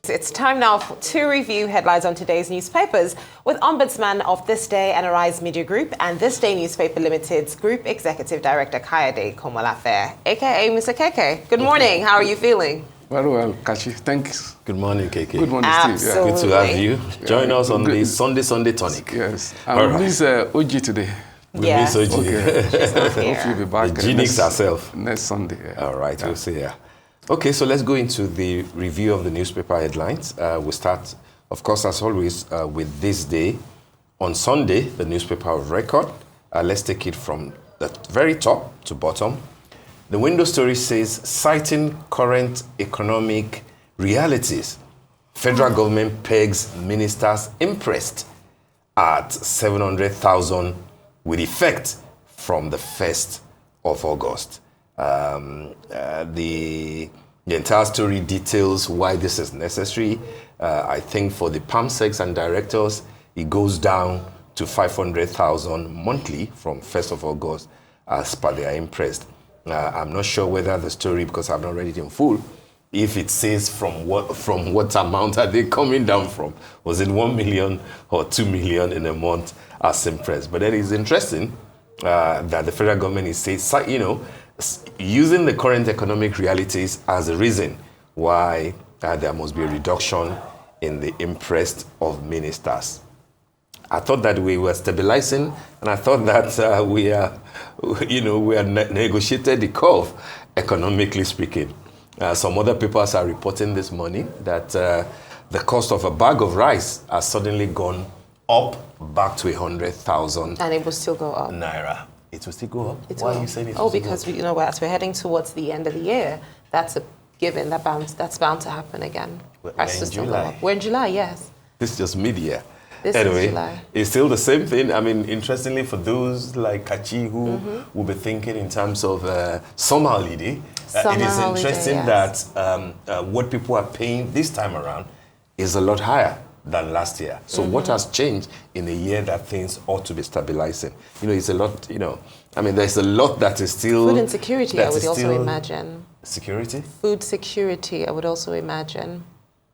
right, it's time now to review headlines on today's newspapers with Ombudsman of This Day and Arise Media Group and This Day Newspaper Limited's Group Executive Director Kayode Komolafe, aka Mr. Keke. Good morning. How are you feeling? Very well, Kachi. Thanks. Good morning, Keke. Good morning, Steve. Yeah. Good to have you. Join us on the Sunday Tonic. Yes. I miss OG today. We miss OG. Okay. She's not here. Hopefully be back The Genix herself. next Sunday. Yeah. All right, we'll see ya. Okay, so let's go into the review of the newspaper headlines. We'll start, of course, as always, with This Day. On Sunday, the newspaper of record. Let's take it from the very top to bottom. The window story says, citing current economic realities, federal government pegs ministers impressed at 700,000 with effect from the 1st of August. The entire story details why this is necessary. I think for the PAMSECs and directors, it goes down to 500,000 monthly from 1st of August as per they are impressed. I'm not sure whether the story, because I've not read it in full, if it says from what amount are they coming down from. Was it 1 million or 2 million in a month as impressed? But then it's interesting that the federal government is saying, using the current economic realities as a reason why there must be a reduction in the impressed of ministers. I thought that we were stabilizing, and I thought that we are negotiated the curve, economically speaking. Some other papers are reporting this morning that the cost of a bag of rice has suddenly gone up back to 100,000. And it will still go up. Naira. It will still go up. Why are you saying it? Oh, because as we're heading towards the end of the year, that's a given. That's bound to happen again. We're Prices in still go July. up. We're in July, yes. This is just mid-year. This Anyway, is July. it's still the same thing. I mean, interestingly, for those like Kachi who will be thinking in terms of summer holiday, it is interesting that what people are paying this time around is a lot higher than last year. So what has changed in a year that things ought to be stabilizing? It's a lot, there's a lot that is still... Food insecurity, I would also imagine. Security? Food security, I would also imagine.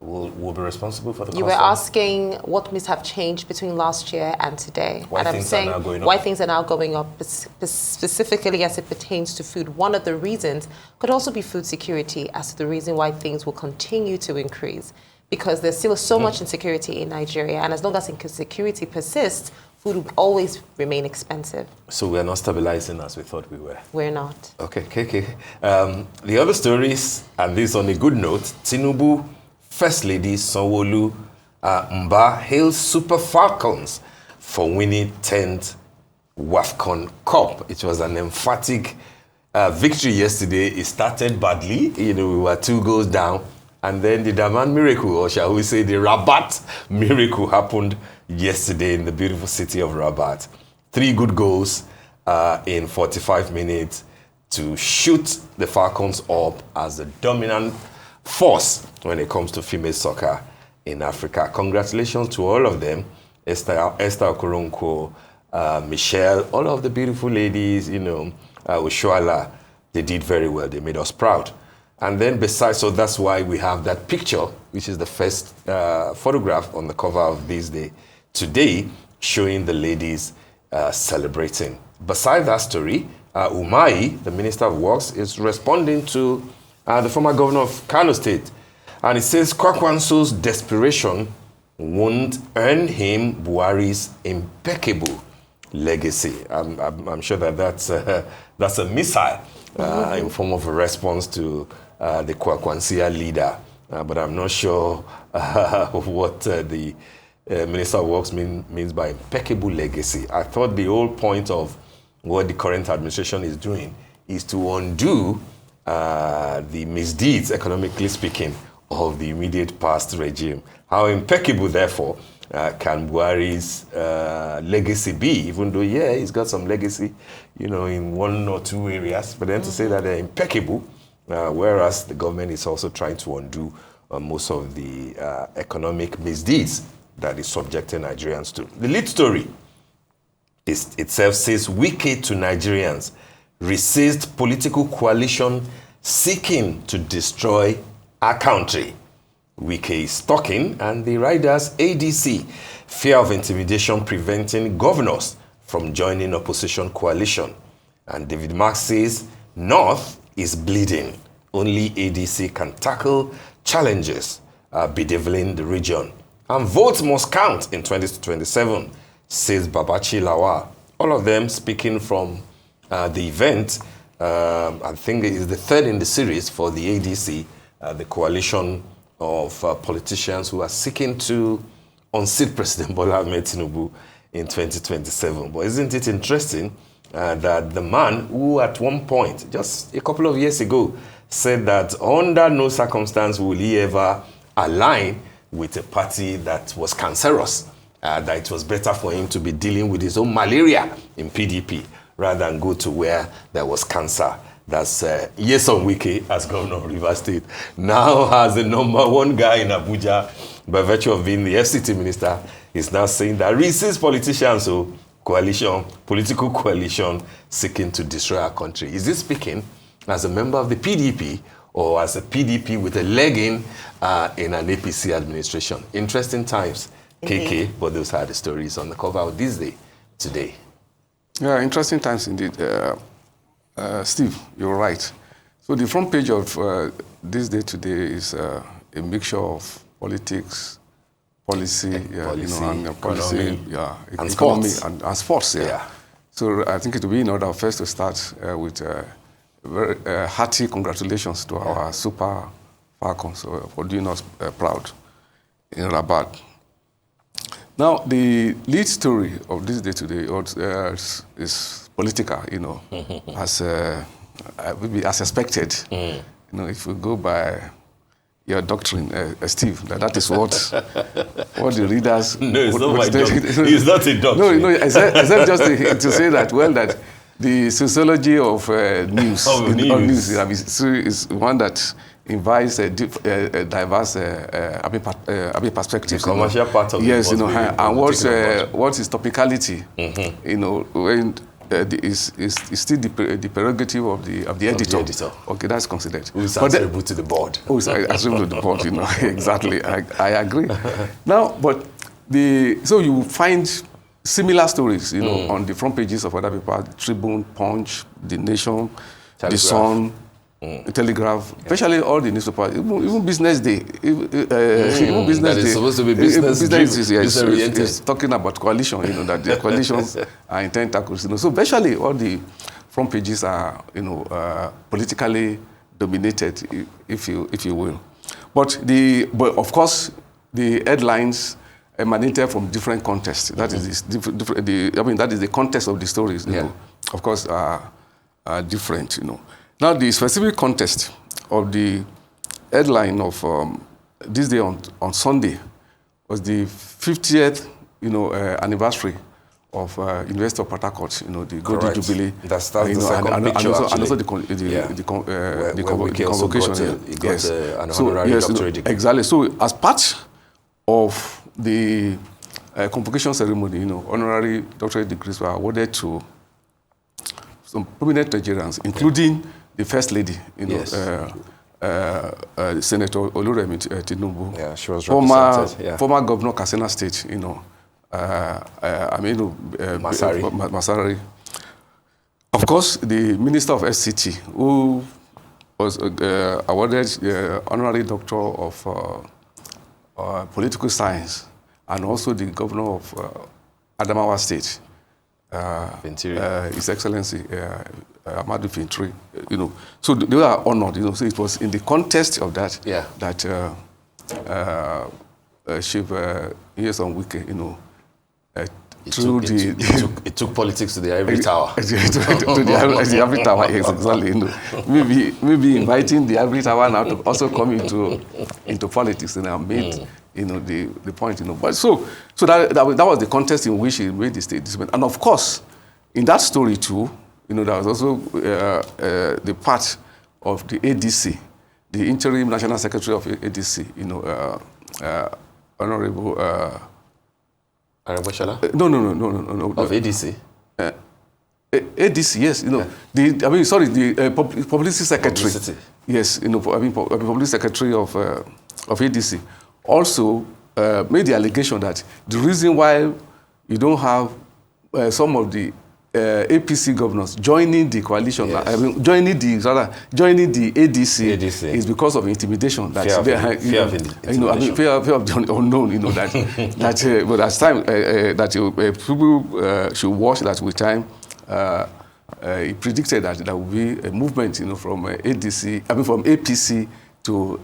Will be responsible for the cost. You were asking what must have changed between last year and today. Why and things are now going up. Why things are now going up, specifically as it pertains to food. One of the reasons could also be food security as to the reason why things will continue to increase. Because there's still so much insecurity in Nigeria, and as long as insecurity persists, food will always remain expensive. So we're not stabilizing as we thought we were. We're not. Okay. The other stories, and this on a good note, Tinubu First Lady Sanwo-Olu Mba hails Super Falcons for winning 10th WAFCON Cup. It was an emphatic victory yesterday. It started badly. We were 2 goals down. And then the Daman miracle, or shall we say the Rabat miracle, happened yesterday in the beautiful city of Rabat. 3 good goals in 45 minutes to shoot the Falcons up as the dominant force when it comes to female soccer in Africa. Congratulations to all of them. Esther Okoronkwo, Michelle, all of the beautiful ladies, Ushuala, they did very well. They made us proud. And then besides, so that's why we have that picture, which is the first photograph on the cover of This Day today, showing the ladies celebrating. Beside that story, Umai, the Minister of Works, is responding to the former governor of Kano State. And it says Kwakwanso's desperation won't earn him Buhari's impeccable legacy. I'm sure that's a missile in form of a response to the Kwakwansia leader. But I'm not sure what the Minister of Works means by impeccable legacy. I thought the whole point of what the current administration is doing is to undo the misdeeds, economically speaking, of the immediate past regime. How impeccable, therefore, can Buhari's legacy be? Even though, he's got some legacy, in 1 or 2 areas, but then to say that they're impeccable, whereas the government is also trying to undo most of the economic misdeeds that is subjecting Nigerians to. The lead story itself says, Wike to Nigerians, resist political coalition seeking to destroy our country. Wike is talking, and the riders ADC, fear of intimidation preventing governors from joining opposition coalition. And David Mark says, North is bleeding. Only ADC can tackle challenges bedeviling the region. And votes must count in 2027, says Babachi Lawal. All of them speaking from the event. I think it is the third in the series for the ADC, the coalition of politicians who are seeking to unseat President Bola Ahmed Tinubu in 2027. But isn't it interesting that the man who at one point, just a couple of years ago, said that under no circumstance will he ever align with a party that was cancerous, that it was better for him to be dealing with his own malaria in PDP rather than go to where there was cancer. That's Nyesom Wike as governor of Rivers State. Now as the #1 guy in Abuja, by virtue of being the FCT minister, is now saying that racist politicians, so coalition, political coalition, seeking to destroy our country. Is he speaking as a member of the PDP or as a PDP with a leg in an APC administration? Interesting times, KK, but those are the stories on the cover of This Day today. Yeah, interesting times indeed. Steve, you're right. So the front page of This Day today is a mixture of politics, policy, economy, economy sports. and sports. Yeah. So I think it will be in order first to start with very hearty congratulations to our Super Falcons for doing us proud in Rabat. Now, the lead story of This Day today is political, as expected. If we go by your doctrine, Steve, that is what the readers... No, it's not my doctrine. It's not a doctrine. No, except just to say that, that the sociology of news, is one that invites a diverse perspective. The commercial part of yes, and what is topicality? When is still the prerogative of the editor. Okay, that's considered. Who is answerable to the board? Who is answerable to the board? Exactly. I agree. Now, but so you find similar stories, on the front pages of other papers: Tribune, Punch, The Nation, Telegraph. The Sun. Telegraph, especially all the newspapers, even Business Day. Even Business that Day is supposed to be business oriented. It's talking about coalition, that the coalitions are in tentacles. So basically, all the front pages are, politically dominated, if you will. But of course, the headlines emanated from different contexts. That is that is the context of the stories. Of course, are different. Now, the specific context of the headline of This Day on Sunday was the 50th, anniversary of University of Port Harcourt, the Golden Jubilee. That's the second picture, and also the convocation. He got an honorary doctorate degree. Exactly. So, as part of the convocation ceremony, honorary doctorate degrees were awarded to some prominent Nigerians, including the First Lady, Senator Oluremi Tinubu. Yeah, she was represented. Former Governor Katsina State, Masari. Of course, the Minister of FCT, who was awarded honorary doctor of political science, and also the Governor of Adamawa State. His Excellency Ahmadu Fintri, so they were honored. So it was in the context of that that Chief Nyesom Wike, it took politics to the ivory tower. to the ivory tower, yes, exactly. Maybe inviting the ivory tower now to also come into politics and made the point. But so that was the context in which he made the statement. And of course, in that story too, there was also the part of the ADC, the interim national secretary of ADC, Honorable. Arabashala? No. Of ADC? ADC, yes. The publicity secretary. Publicity. Yes, publicity secretary of of ADC also made the allegation that the reason why you don't have some of the APC governors joining the coalition, Yes. joining the ADC is because of intimidation. That fear of intimidation. fear of the unknown. That but as time that people should watch that with time. He predicted that there would be a movement, from from APC to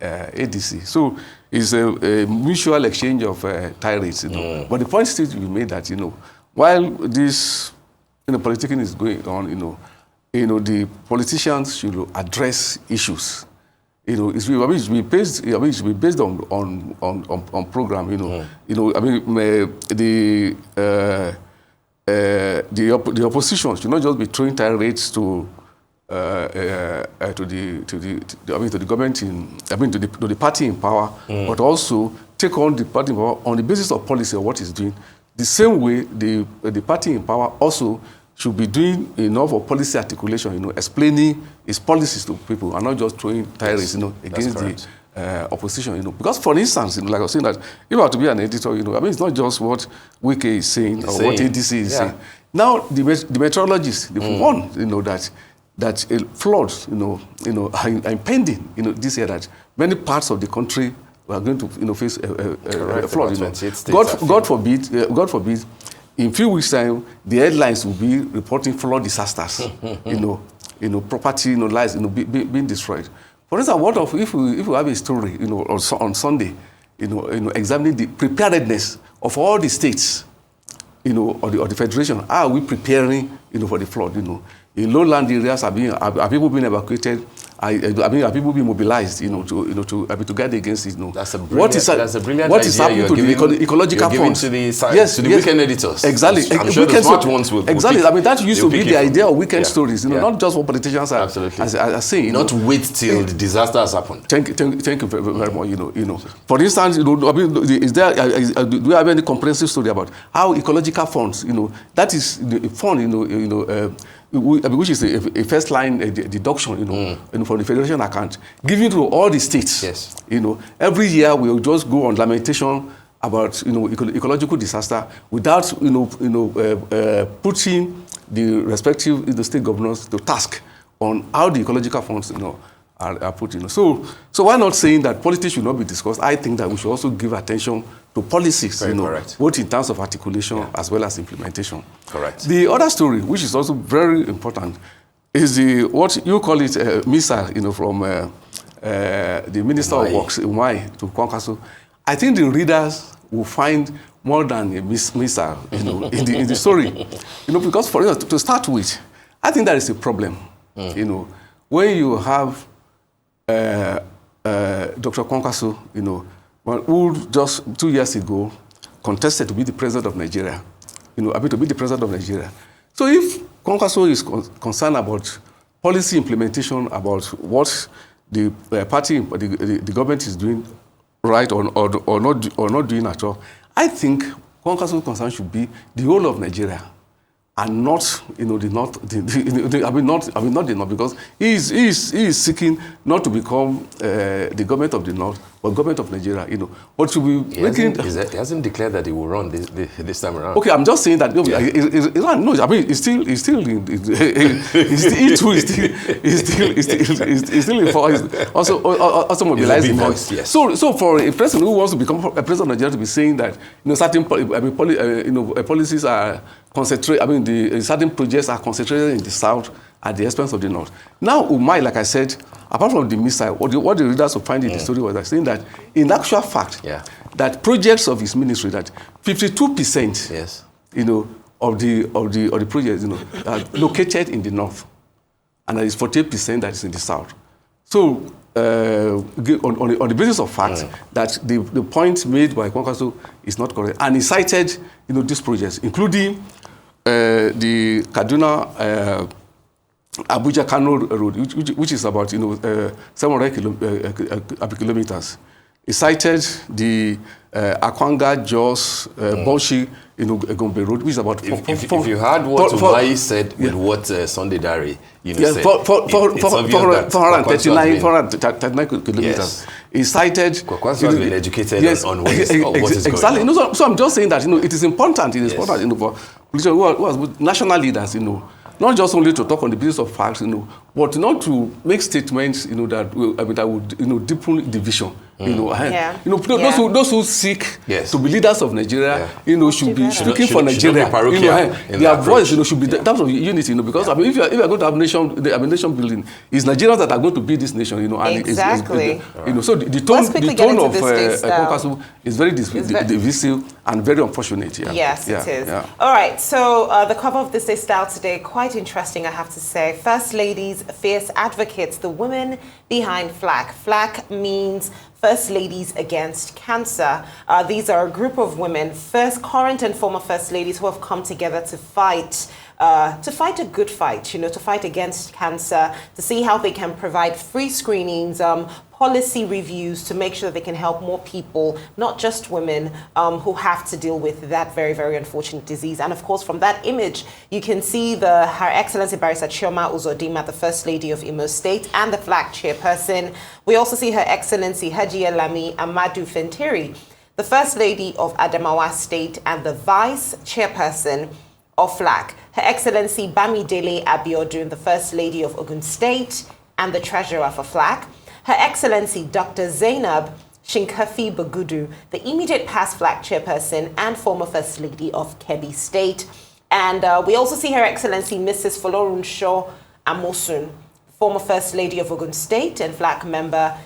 ADC. So it's a mutual exchange of tirades, But the point still to be made that, while this politicking is going on, the politicians should address issues. It should be based on program. The opposition should not just be throwing tirades to the government to the party in power, but also take on the party in power on the basis of policy of what it's doing. The same way the party in power also should be doing enough of policy articulation, explaining its policies to people, and not just throwing tirades, against the opposition, Because, for instance, like I was saying, that if I were to be an editor, it's not just what Wike is saying or what ADC is saying. Now, the meteorologists, they've warned, that floods, are impending, this year, that many parts of the country are going to, face a flood. God forbid, in a few weeks' time, the headlines will be reporting flood disasters, property, lives, being destroyed. For instance, what if we have a story, on Sunday, examining the preparedness of all the states, or the federation? How are we preparing, for the flood? In lowland areas, are people being evacuated? Are people being mobilized, to guard against it? That's a brilliant what is happening to the ecological funds? To the weekend editors. Exactly. I'm sure the smart ones will. Exactly. That used to be the idea of weekend stories. Not just what politicians are saying. Not wait till the disaster has happened. Thank you very much. For instance, do we have any comprehensive story about how ecological funds? That is the fund. Which is a first line deduction, from the federation account, given to all the states. Yes. Every year we will just go on lamentation about ecological disaster without putting the respective state governors to task on how the ecological funds are put in. So why not saying that politics should not be discussed? I think that we should also give attention to policies, both in terms of articulation as well as implementation. Correct. The other story, which is also very important, is what you call it missile, from the Minister of Works, Umai, to Kwankwaso. I think the readers will find more than a missile, in the story, because, for instance, to start with, I think there is a problem, when you have Dr. Kwankwaso, who just 2 years ago contested to be the president of Nigeria, to be the president of Nigeria. So if Kwankwaso is concerned about policy implementation, about what the party, the government is doing right or not doing at all, I think Kwankwaso's concern should be the whole of Nigeria, and not, the North. Not the North, because he is seeking not to become the government of the North, but government of Nigeria. But to be he hasn't declared that he will run this time around. Okay, I'm just saying that. It's still also mobilizing. Yes. So for a person who wants to become a president of Nigeria to be saying that certain policies are concentrated. Certain projects are concentrated in the south at the expense of the north. Now, Umai, like I said, apart from the missile, what the readers will find in the story was saying that, in actual fact, that projects of his ministry, that 52%, of the projects, are located in the north, and there is 48% that is in the south. So, on the basis of fact that the point made by Kwankwaso is not correct, and he cited, these projects, including the Kaduna Abuja Kano Road, which is about 700 kilometers. He cited the Akwanga Jos Boshi Gombe Road, which is about if you heard what Umahi said with what Sunday Diary, said, 439 kilometers. Yes. He cited. Kwakwaso has been educated on what is exactly. going on. So I'm just saying that it is important. It is important, for politicians who are national leaders, not just only to talk on the basis of facts, but not to make statements, that would deepen division. Those who seek to be leaders of Nigeria, should be speaking for Nigeria. Their voice, should be that of unity. Because if you are going to have nation building, it's Nigerians that are going to build this nation. Exactly. So the tone of Kwakwaso is very divisive and very unfortunate. Yes, it is. All right. So the cover of this Day Style today, quite interesting, I have to say. First ladies, fierce advocates, the women behind FLAC. FLAC means First Ladies Against Cancer. These are a group of women, current and former First Ladies, who have come together to fight a good fight, to fight against cancer, to see how they can provide free screenings, policy reviews to make sure that they can help more people, not just women, who have to deal with that very, very unfortunate disease. And of course, from that image, you can see Her Excellency Barrister Chioma Uzodinma, the First Lady of Imo State, and the FLAC chairperson. We also see Her Excellency Hajiya Lami Amadu Fintiri, the First Lady of Adamawa State, and the Vice Chairperson of FLAC. Her Excellency Bamidele Abiodun, the First Lady of Ogun State, and the Treasurer for FLAC. Her Excellency Dr. Zainab Shinkafi Bagudu, the immediate past FLAC chairperson and former First Lady of Kebbi State. And we also see Her Excellency Mrs. Folorunsho Amosun, former First Lady of Ogun State and FLAC member.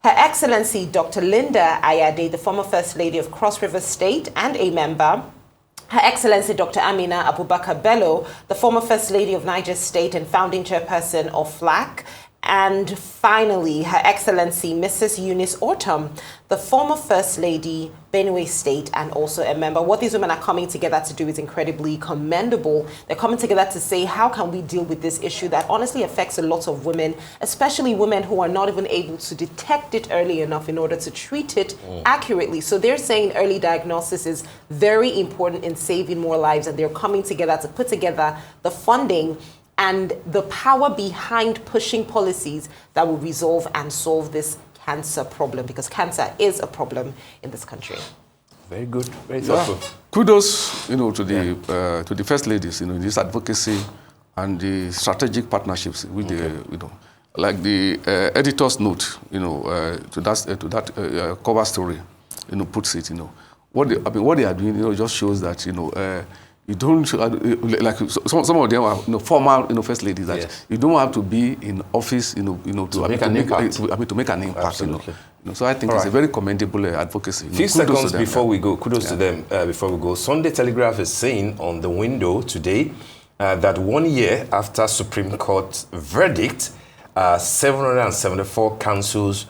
Her Excellency Dr. Linda Ayade, the former First Lady of Cross River State and a member. Her Excellency Dr. Amina Abubakar Bello, the former First Lady of Niger State and founding chairperson of FLAC. And finally, Her Excellency Mrs. Eunice Ortom, the former First Lady, Benue State, and also a member. What these women are coming together to do is incredibly commendable. They're coming together to say, how can we deal with this issue that honestly affects a lot of women, especially women who are not even able to detect it early enough in order to treat it accurately. So they're saying early diagnosis is very important in saving more lives, and they're coming together to put together the funding and the power behind pushing policies that will resolve and solve this cancer problem, because cancer is a problem in this country. Very good, very thoughtful. Kudos, to the First Ladies, in this advocacy and the strategic partnerships with the, like the editor's note, to that cover story, puts it, what they are doing, just shows that, you don't like some of them are former First Ladies that you don't have to be in office to make an impact. To make an impact. So I think it's a very commendable advocacy. Few seconds before we go, kudos to them before we go. Sunday Telegraph is saying on the window today that 1 year after Supreme Court verdict, 774 councils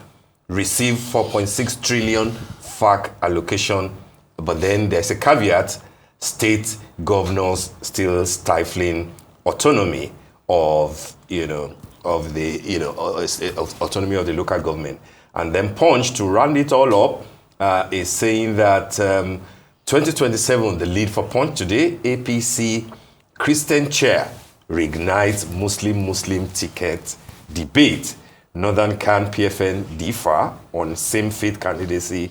received 4.6 trillion FAC allocation, but then there's a caveat. State governors still stifling autonomy of autonomy of the local government. And then Punch, to round it all up, is saying that 2027, the lead for Punch today, APC Christian chair reignites Muslim ticket debate. Northern Can PFN differ on same faith candidacy.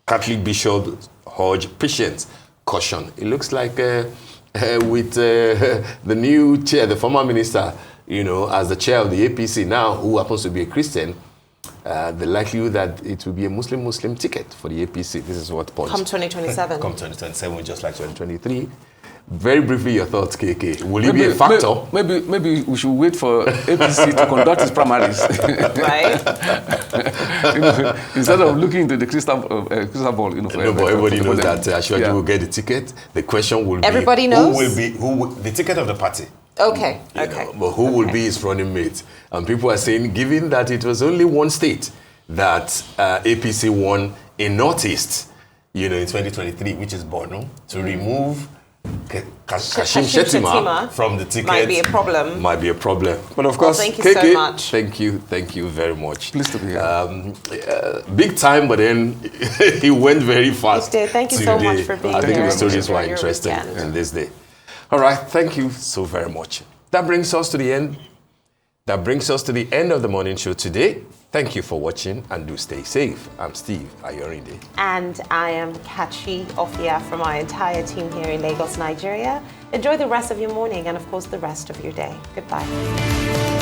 Catholic Bishop urge patience. Caution. It looks like with the new chair, the former minister, as the chair of the APC now, who happens to be a Christian, the likelihood that it will be a Muslim ticket for the APC. This is what Punch. Come 2027. Come 2027, just like 2023. Very briefly, your thoughts, KK. Will it be a factor? Maybe we should wait for APC to conduct its primaries. Right. Instead of looking into the crystal ball. No, but everybody knows that Ashwaji will get the ticket. The question will be... Everybody knows? The ticket of the party. Okay, But who will be his running mate? And people are saying, given that it was only one state that APC won in Northeast, in 2023, which is Borno, to remove Kashim Shettima from the ticket might be a problem. Might be a problem. But of course, thank you KK, so much. Thank you very much. Pleased to be here. Big time, but then he went very fast. You did. Thank you so much for being I think here. the stories were Enjoy your interesting weekend. in this day. All right, thank you so very much. That brings us to the end. That brings us to the end of the morning show today. Thank you for watching and do stay safe. I'm Steve Ayorinde. And I am Kachi Ofia from our entire team here in Lagos, Nigeria. Enjoy the rest of your morning and, of course, the rest of your day. Goodbye.